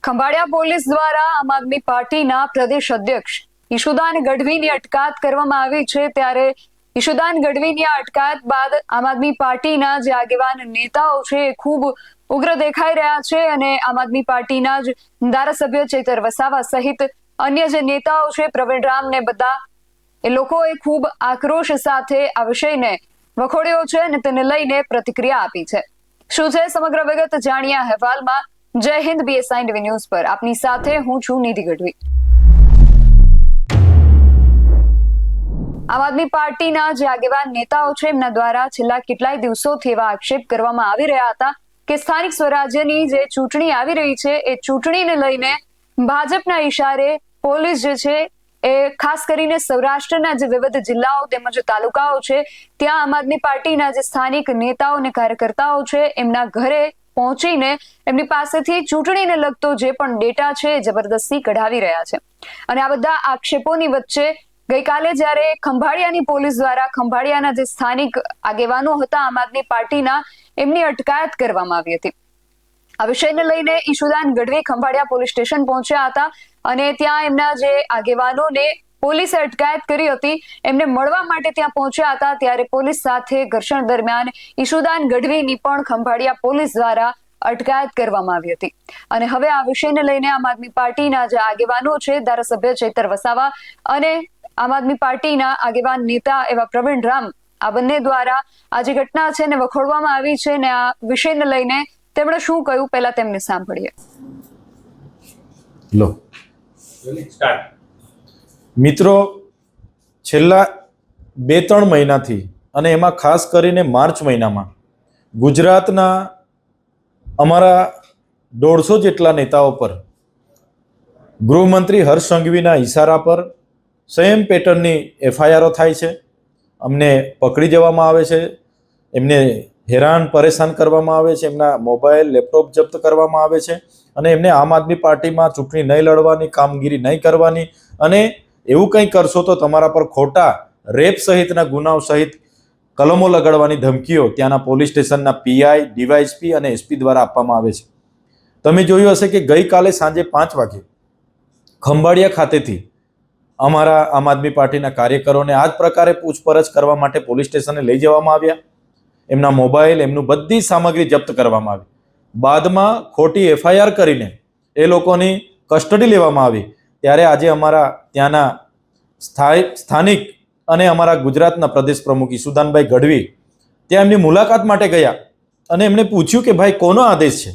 Khambhalia police દ્વારા આમ આદમી પાર્ટીના પ્રદેશ અધ્યક્ષ ઈશુદાન ગઢવીની અટકાયત કરવામાં આવી છે। ત્યારે ઈશુદાન ગઢવીની અટકાયત બાદ આમ આદમી પાર્ટીના જે આગેવાન નેતાઓ છે એ ખૂબ ઉગ્ર દેખાઈ રહ્યા છે અને આમ આદમી પાર્ટીના જ ધારાસભ્ય ચેતર વસાવા સહિત અન્ય જે નેતાઓ છે પ્રવીણ રામ ને બધા એ લોકોએ ખૂબ આક્રોશ સાથે આ વિષયને વખોડ્યો છે અને તેને લઈને પ્રતિક્રિયા આપી છે। શું છે સમગ્ર વિગત જાણીએ અહેવાલમાં। જય હિન્દ, BSI ટીવી ન્યૂઝ પર આપની સાથે હું છું નિધિ ગઢવી। આમ આદમી પાર્ટીના જે આગેવાન નેતાઓ છે એમના દ્વારા છેલ્લા કેટલાય દિવસોથી એવા આક્ષેપ કરવામાં આવી રહ્યા હતા કે સ્થાનિક સ્વરાજ્યની જે ચૂંટણી આવી રહી છે એ ચૂંટણીને લઈને ભાજપના ઈશારે પોલીસ જે છે એ ખાસ કરીને સૌરાષ્ટ્રના જે વિવિધ જિલ્લાઓ તેમજ તાલુકાઓ છે ત્યાં આમ આદમી પાર્ટીના જે સ્થાનિક નેતાઓ અને કાર્યકર્તાઓ છે એમના ઘરે પહોંચીને એમની પાસેથી ચૂંટણીને લગતો જે પણ ડેટા છે જબરદસ્તી કઢાવી રહ્યા છે। અને આ બધા આક્ષેપોની વચ્ચે ગઈકાલે જ્યારે ખંભાળિયાની પોલીસ દ્વારા ખંભાળિયાના જે સ્થાનિક આગેવાનો હતા આમ આદમી પાર્ટીના એમની અટકાયત કરવામાં આવી હતી। આ વિષયને લઈને ઈશુદાન ગઢવી ખંભાળિયા પોલીસ સ્ટેશન પહોંચ્યા હતા અને ત્યાં એમના જે આગેવાનોને પોલીસે અટકાયત કરી હતી એમને મળવા માટે ત્યાં પહોંચ્યા હતા। ત્યારે પોલીસ સાથે ઘર્ષણ દરમિયાન ઈશુદાન ગઢવીની પણ ખંભાળિયા પોલીસ દ્વારા અટકાયત કરવામાં આવી હતી। અને હવે આ વિષયને લઈને આમ આદમી પાર્ટીના જે આગેવાનો છે ધારાસભ્ય ચેતર વસાવા અને આમ આદમી પાર્ટીના આગેવાન નેતા એવા પ્રવીણ રામ આ બંને દ્વારા આ જે ઘટના છે ને વખોડવામાં આવી છે ને આ વિષયને લઈને તેમણે શું કહ્યું પહેલા તેમને સાંભળીએ। લો મિત્રો, છેલ્લા 2-3 મહિનાથી અને એમાં ખાસ કરીને માર્ચ મહિનામાં ગુજરાતના અમારા 150 જેટલા નેતાઓ પર ગૃહમંત્રી હર્ષ સંઘવીના ઈશારા પર સેમ પેટર્નની FIRઓ થાય છે। અમને પકડી જવામાં આવે છે, એમને હેરાન પરેશાન કરવામાં આવે છે, એમના મોબાઈલ લેપટોપ જપ્ત કરવામાં આવે છે અને એમને આમ આદમી પાર્ટીમાં ચૂંટણી નહીં લડવાની, કામગીરી નહીં કરવાની અને એવું કંઈ કરશો તો તમારા પર ખોટા રેપ સહિતના ગુનાઓ સહિત કલમો લગાડવાની ધમકીઓ ત્યાંના પોલીસ સ્ટેશનના PI, DYSP અને SP દ્વારા આપવામાં આવે છે। તમે જોયું હશે કે ગઈકાલે સાંજે 5 વાગે ખંભાળિયા ખાતેથી અમારા આમ આદમી પાર્ટીના કાર્યકરોને આ જ પ્રકારે પૂછપરછ કરવા માટે પોલીસ સ્ટેશને લઈ જવામાં આવ્યા। એમના મોબાઈલ, એમનું બધી સામગ્રી જપ્ત કરવામાં આવી। બાદમાં ખોટી FIR કરીને એ લોકોની કસ્ટડી લેવામાં આવી। ત્યારે આજે અમારા ત્યાંના સ્થાનિક અને અમારા ગુજરાતના પ્રદેશ પ્રમુખ ઈશુદાનભાઈ ગઢવી ત્યાં એમની મુલાકાત માટે ગયા અને એમને પૂછ્યું કે ભાઈ કોનો આદેશ છે?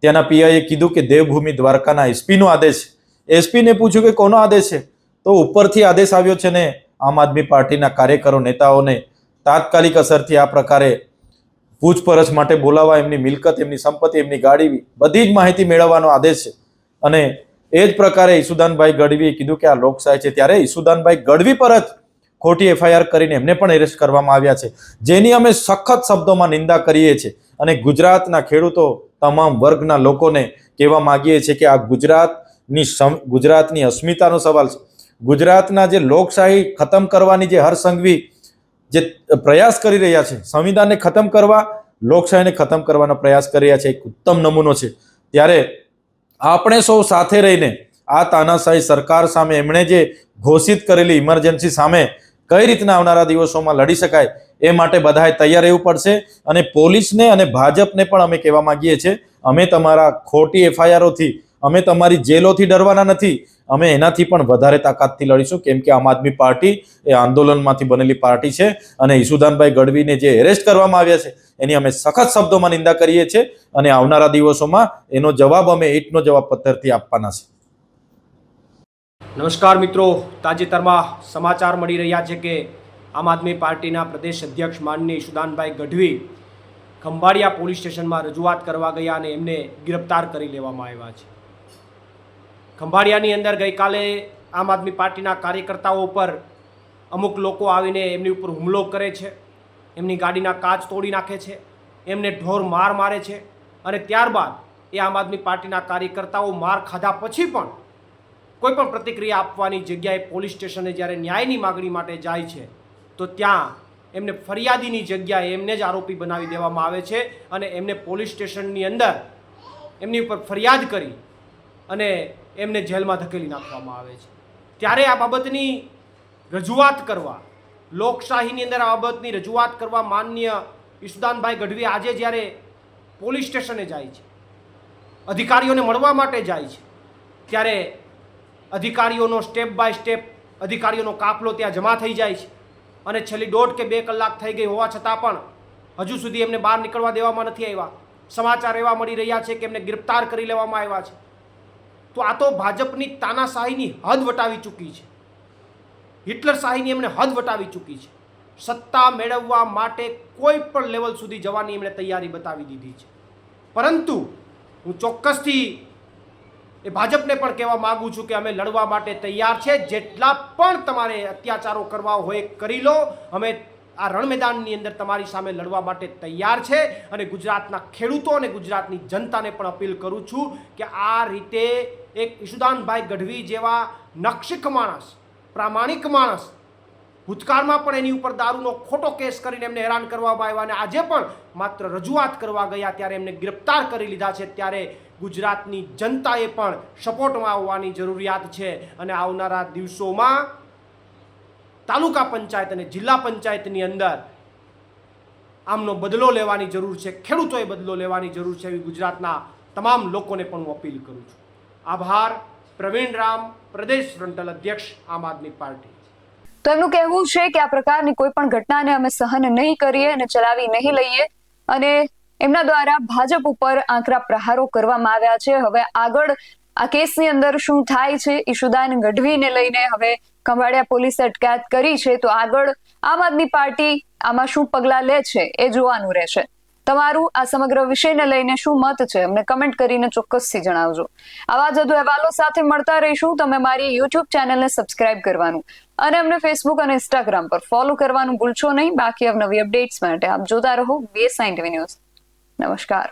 ત્યાંના PIએ કીધું કે દેવભૂમિ દ્વારકાના SPનો આદેશ છે। SPને પૂછ્યું કે કોનો આદેશ છે? તો ઉપરથી આદેશ આવ્યો છે ને આમ આદમી પાર્ટીના કાર્યકરો નેતાઓને તાત્કાલિક અસરથી આ પ્રકારે પૂછપરછ માટે બોલાવવા, એમની મિલકત, એમની સંપત્તિ, એમની ગાડી, બધી જ માહિતી મેળવવાનો આદેશ છે। અને એ જ પ્રકારે ઈશુદાનભાઈ ગઢવીએ કીધું કે આ લોકશાહી છે। ત્યારે ઈશુદાનભાઈ ગઢવી પર જ ખોટી FIR કરીને એમને પણ એરેસ્ટ કરવામાં આવ્યા છે, જેની અમે સખત શબ્દોમાં નિંદા કરીએ છીએ અને ગુજરાતના ખેડૂતો તમામ વર્ગના લોકોને કહેવા માંગીએ છીએ કે આ ગુજરાતની અસ્મિતાનો સવાલ છે। ગુજરાતના જે લોકશાહી ખતમ કરવાની જે હર્ષ સંઘવી જે પ્રયાસ કરી રહ્યા છે, સંવિધાનને ખતમ કરવા, લોકશાહીને ખતમ કરવાનો પ્રયાસ કરી રહ્યા છે, એક ઉત્તમ નમૂનો છે। ત્યારે આપણે સૌ સાથે રહીને આ તાનાશાહી સરકાર સામે એમણે જે ઘોષિત કરેલી ઇમરજન્સી સામે કઈ રીતના આવનારા દિવસોમાં લડી શકાય એ માટે બધાએ તૈયાર રહેવું પડશે। અને પોલીસને અને ભાજપને પણ અમે કહેવા માંગીએ છીએ, અમે તમારા ખોટી FIRઓથી, અમે તમારી જેલોથી ડરવાના નથી, અમે એનાથી પણ વધારે તાકાતથી લડીશું, કેમ કે આમ આદમી પાર્ટી એ આંદોલનમાંથી બનેલી પાર્ટી છે અને ઈશુદાનભાઈ ગઢવીને જે એરેસ્ટ કરવામાં આવ્યા છે એની અમે સખત શબ્દોમાં નિંદા કરીએ છીએ અને આવનારા દિવસોમાં એનો જવાબ અમે ઈંટનો જવાબ પથ્થરથી આપવાના છે। નમસ્કાર મિત્રો, તાજેતરમાં સમાચાર મળી રહ્યા છે કે આમ આદમી પાર્ટીના પ્રદેશ અધ્યક્ષ માનનીય ઈશુદાનભાઈ ગઢવી ખંભાળિયા પોલીસ સ્ટેશનમાં રજૂઆત કરવા ગયા અને એમને ગિરફ્તાર કરી લેવામાં આવ્યા છે। ખંભાળિયાની અંદર ગઈકાલે આમ આદમી પાર્ટીના કાર્યકર્તાઓ ઉપર અમુક લોકો આવીને એમની ઉપર હુમલો કરે છે, એમની ગાડીના કાચ તોડી નાખે છે, એમને ઢોર માર મારે છે અને ત્યારબાદ એ આમ આદમી પાર્ટીના કાર્યકર્તાઓ માર ખાધા પછી પણ કોઈ પણ પ્રતિક્રિયા આપવાની જગ્યાએ પોલીસ સ્ટેશને જ્યારે ન્યાયની માગણી માટે જાય છે તો ત્યાં એમને ફરિયાદીની જગ્યાએ એમને જ આરોપી બનાવી દેવામાં આવે છે અને એમને પોલીસ સ્ટેશનની અંદર એમની ઉપર ફરિયાદ કરી અને એમને જેલમાં ધકેલી નાખવામાં આવે છે. ત્યારે આ બાબતની રજૂઆત કરવા, લોકશાહીની અંદર આ બાબતની રજૂઆત કરવા માનનીય ઈશુદાનભાઈ ગઢવી આજે જ્યારે પોલીસ સ્ટેશને જાય છે, અધિકારીઓને મળવા માટે જાય છે, ત્યારે અધિકારીઓનો સ્ટેપ બાય સ્ટેપ અધિકારીઓનો કાફલો ત્યાં જમા થઈ જાય છે અને છેલ્લી 1.5 કે 2 કલાક થઈ ગઈ હોવા છતાં પણ હજુ સુધી એમને બહાર નીકળવા દેવામાં નથી આવ્યા. સમાચાર એવા મળી રહ્યા છે કે એમને ગિરફ્તાર કરી લેવામાં આવ્યા છે. તો આ તો ભાજપની તાનાશાહીની હદ વટાવી ચૂકી છે. હિટલરશાહીની એમણે હદ વટાવી ચૂકી છે. સત્તા મેળવવા માટે કોઈ પણ લેવલ સુધી જવાની એમણે તૈયારી બતાવી દીધી છે. પરંતુ હું ચોક્કસથી એ ભાજપને પણ કહેવા માગું છું કે અમે લડવા માટે તૈયાર છે. જેટલા પણ તમારે અત્યાચારો કરવા હોય કરી લો. અમે આ રણ મેદાનની અંદર તમારી સામે લડવા માટે તૈયાર છે. અને ગુજરાતના ખેડૂતો અને ગુજરાતની જનતાને પણ અપીલ કરું છું કે આ રીતે એક ઈશુદાનભાઈ ગઢવી જેવા નક્ષિક માણસ, પ્રામાણિક માણસ, ભૂતકાળમાં પણ એની ઉપર દારૂનો ખોટો કેસ કરીને એમને હેરાન કરવામાં આવ્યા અને આજે પણ માત્ર રજૂઆત કરવા ગયા ત્યારે એમને ગિરફ્તાર કરી લીધા છે. ત્યારે ગુજરાતની જનતાએ પણ સપોર્ટમાં આવવાની જરૂરિયાત છે અને આવનારા દિવસોમાં તાલુકા પંચાયત અને જિલ્લા પંચાયતની અંદર આમનો બદલો લેવાની જરૂર છે. ખેડૂતોએ બદલો લેવાની જરૂર છે એવી ગુજરાતના તમામ લોકોને પણ હું અપીલ કરું છું. આભાર. પ્રવીણ રામ, પ્રદેશ ફ્રન્ટલ અધ્યક્ષ, આમ આદમી પાર્ટી. તો એમનું કહેવું છે કે આ પ્રકારની કોઈ પણ ઘટનાને અમે સહન નહીં કરીએ અને ચલાવી નહીં લઈએ અને એમના દ્વારા ભાજપ ઉપર આકરા પ્રહારો કરવામાં આવ્યા છે. હવે આગળ આ કેસની અંદર શું થાય છે, ઈશુદાન ગઢવીને લઈને હવે ખંભાળિયા પોલીસે અટકાયત કરી છે, તો આગળ આમ આદમી પાર્ટી આમાં શું પગલાં લે છે એ જોવાનું રહેશે. તમારું આ સમગ્ર વિષયને લઈને શું મત છે અમને કમેન્ટ કરીને ચોક્કસથી જણાવજો. આવા જ વધુ અહેવાલો સાથે મળતા રહીશું. તમે મારી યુટ્યુબ ચેનલને સબસ્ક્રાઇબ કરવાનું અને અમને ફેસબુક અને ઇન્સ્ટાગ્રામ પર ફોલો કરવાનું ભૂલશો નહીં. બાકી અવનવી અપડેટ્સ માટે આપ જોતા રહો BS9 TV ન્યૂઝ. નમસ્કાર.